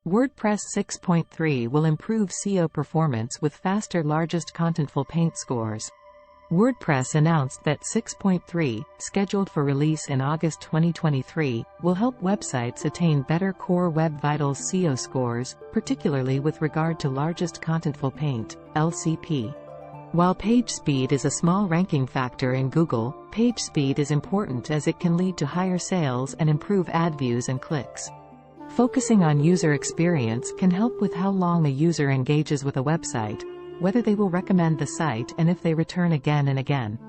WordPress 6.3 will improve SEO performance with faster largest contentful paint scores. WordPress announced that 6.3, scheduled for release in August 2023, will help websites attain better Core Web Vitals SEO scores, particularly with regard to largest contentful paint, LCP. While page speed is a small ranking factor in Google, page speed is important as it can lead to higher sales and improve ad views and clicks. Focusing on user experience can help with how long a user engages with a website, whether they will recommend the site and if they return again and again.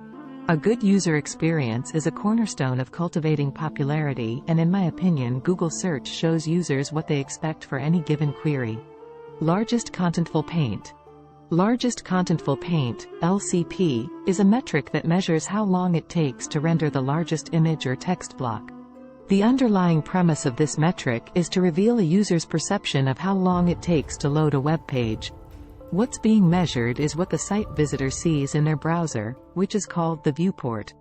A good user experience is a cornerstone of cultivating popularity, and in my opinion, Google search shows users what they expect for any given query. Largest contentful paint. Largest contentful paint, LCP, is a metric that measures how long it takes to render the largest image or text block. The underlying premise of this metric is to reveal a user's perception of how long it takes to load a web page. What's being measured is what the site visitor sees in their browser, which is called the viewport.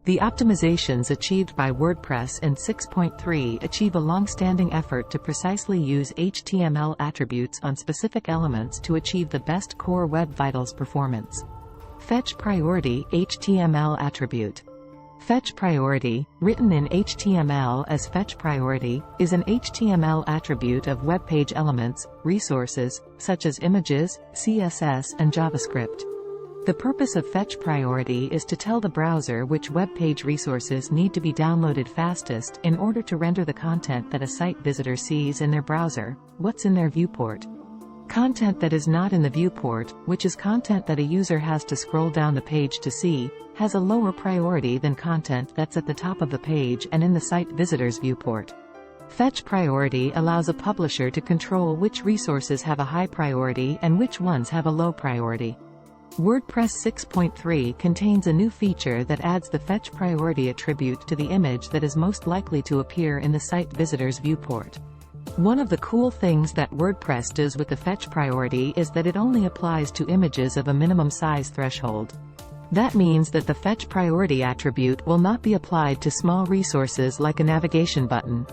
The optimizations achieved by WordPress in 6.3 achieve a long-standing effort to precisely use HTML attributes on specific elements to achieve the best Core Web Vitals performance. Fetch Priority HTML attribute. Fetch Priority, written in HTML as Fetch Priority, is an HTML attribute of web page elements, resources, such as images, CSS, and JavaScript. The purpose of Fetch Priority is to tell the browser which web page resources need to be downloaded fastest in order to render the content that a site visitor sees in their browser, what's in their viewport. Content that is not in the viewport, which is content that a user has to scroll down the page to see, has a lower priority than content that's at the top of the page and in the site visitor's viewport. Fetch Priority allows a publisher to control which resources have a high priority and which ones have a low priority. WordPress 6.3 contains a new feature that adds the Fetch Priority attribute to the image that is most likely to appear in the site visitor's viewport. One of the cool things that WordPress does with the Fetch Priority is that it only applies to images of a minimum size threshold. That means that the Fetch Priority attribute will not be applied to small resources like a navigation button.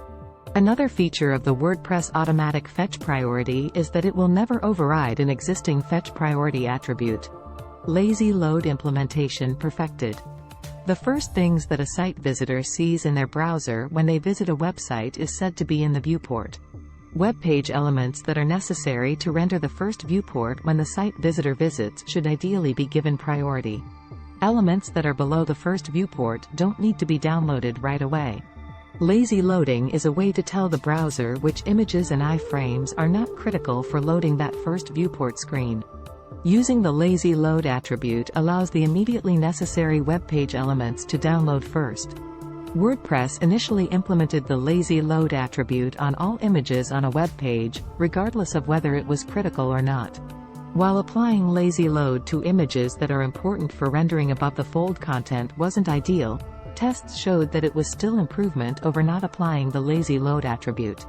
Another feature of the WordPress automatic Fetch Priority is that it will never override an existing Fetch Priority attribute. Lazy load implementation perfected. The first things that a site visitor sees in their browser when they visit a website is said to be in the viewport. Web page elements that are necessary to render the first viewport when the site visitor visits should ideally be given priority. Elements that are below the first viewport don't need to be downloaded right away. Lazy loading is a way to tell the browser which images and iframes are not critical for loading that first viewport screen. Using the lazy load attribute allows the immediately necessary web page elements to download first. WordPress initially implemented the lazy load attribute on all images on a web page, regardless of whether it was critical or not. While applying lazy load to images that are important for rendering above the fold content wasn't ideal, tests showed that it was still improvement over not applying the lazy load attribute.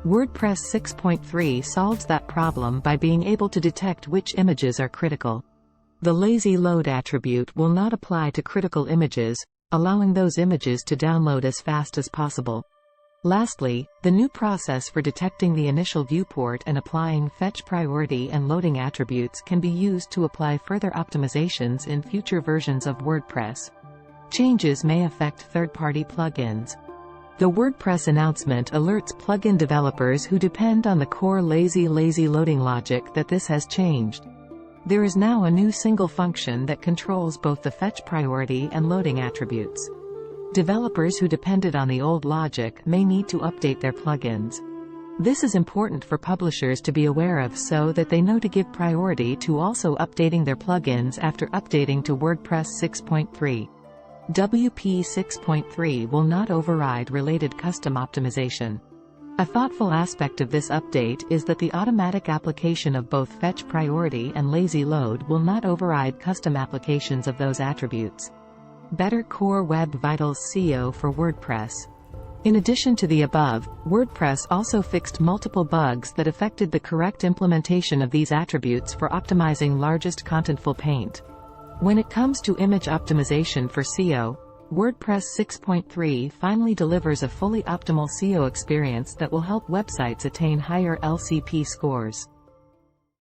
WordPress 6.3 solves that problem by being able to detect which images are critical. The lazy load attribute will not apply to critical images, allowing those images to download as fast as possible. Lastly, the new process for detecting the initial viewport and applying fetch priority and loading attributes can be used to apply further optimizations in future versions of WordPress. Changes may affect third-party plugins. The WordPress announcement alerts plugin developers who depend on the core lazy loading logic that this has changed. There is now a new single function that controls both the fetch priority and loading attributes. Developers who depended on the old logic may need to update their plugins. This is important for publishers to be aware of so that they know to give priority to also updating their plugins after updating to WordPress 6.3. WP 6.3 will not override related custom optimization. A thoughtful aspect of this update is that the automatic application of both fetch priority and lazy load will not override custom applications of those attributes. Better Core Web Vitals SEO for WordPress. In addition to the above, WordPress also fixed multiple bugs that affected the correct implementation of these attributes for optimizing largest contentful paint. When it comes to image optimization for SEO, WordPress 6.3 finally delivers a fully optimal SEO experience that will help websites attain higher LCP scores.